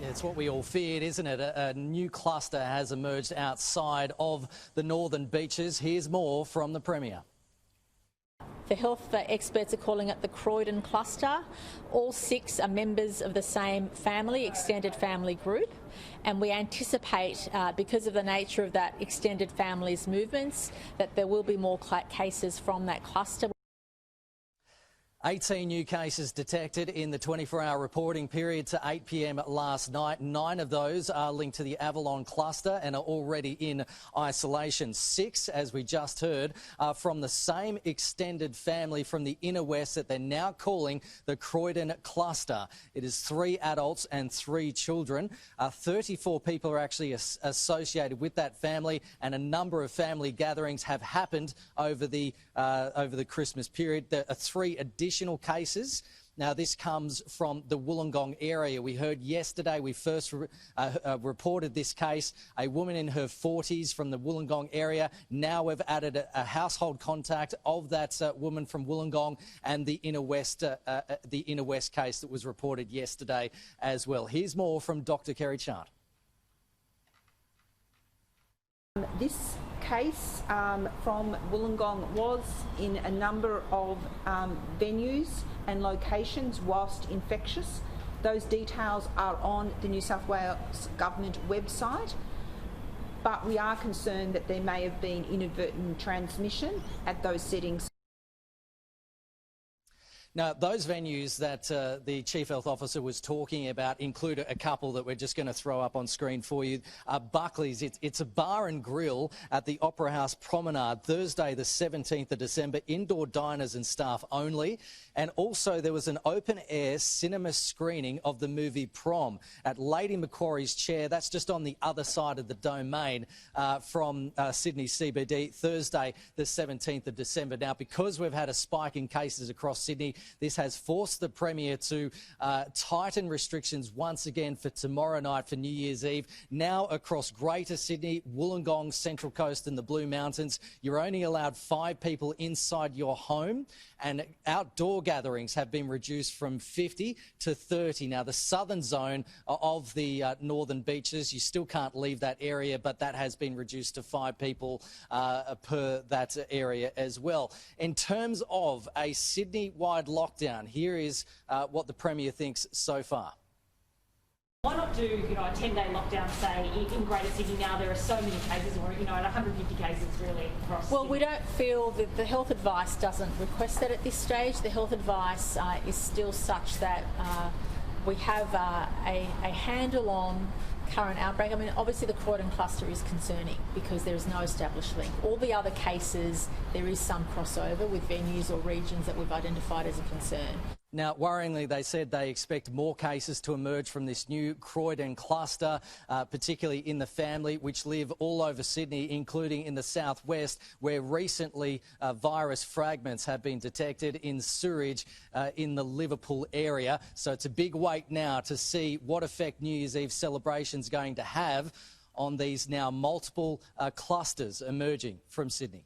It's what we all feared, isn't it? A new cluster has emerged outside of the northern beaches. Here's more from the Premier. The health experts are calling it the Croydon cluster. All 6 are members of the same family, extended family group, and we anticipate, because of the nature of that extended family's movements, that there will be more cases from that cluster. 18 new cases detected in the 24-hour reporting period to 8 p.m. last night. 9 of those are linked to the Avalon cluster and are already in isolation. 6, as we just heard, are from the same extended family from the inner west that they're now calling the Croydon cluster. It is 3 adults and 3 children. 34 people are actually associated with that family, and a number of family gatherings have happened over the Christmas period. There are 3 additional cases. Now, this comes from the Wollongong area. We heard yesterday, we first reported this case, a woman in her 40s from the Wollongong area. Now we've added a household contact of that woman from Wollongong, and the inner west case that was reported yesterday as well. Here's more from Dr. Kerry Chant. This case from Wollongong was in a number of venues and locations whilst infectious. Those details are on the New South Wales Government website, but we are concerned that there may have been inadvertent transmission at those settings. Now, those venues that the Chief Health Officer was talking about include a couple that we're just going to throw up on screen for you. Buckley's, it's a bar and grill at the Opera House Promenade, Thursday the 17th of December, indoor diners and staff only. And also there was an open-air cinema screening of the movie Prom at Lady Macquarie's Chair. That's just on the other side of the domain from Sydney CBD, Thursday the 17th of December. Now, because we've had a spike in cases across Sydney, this has forced the Premier to tighten restrictions once again for tomorrow night for New Year's Eve. Now across Greater Sydney, Wollongong, Central Coast and the Blue Mountains, you're only allowed 5 people inside your home, and outdoor gatherings have been reduced from 50 to 30. Now, the southern zone of the northern beaches, you still can't leave that area, but that has been reduced to 5 people per that area as well. In terms of a Sydney-wide lockdown, here is what the Premier thinks so far. Why not do, a 10-day lockdown, say, in Greater Sydney now? There are so many cases, or, at 150 cases really across Well, Sydney. we don't feel that the health advice doesn't request that at this stage. The health advice is still such that we have a handle on current outbreak. I mean, obviously the Croydon cluster is concerning because there is no established link. All the other cases, there is some crossover with venues or regions that we've identified as a concern. Now, worryingly, they said they expect more cases to emerge from this new Croydon cluster, particularly in the family, which live all over Sydney, including in the southwest, where recently virus fragments have been detected in sewage in the Liverpool area. So it's a big wait now to see what effect New Year's Eve celebration's going to have on these now multiple clusters emerging from Sydney.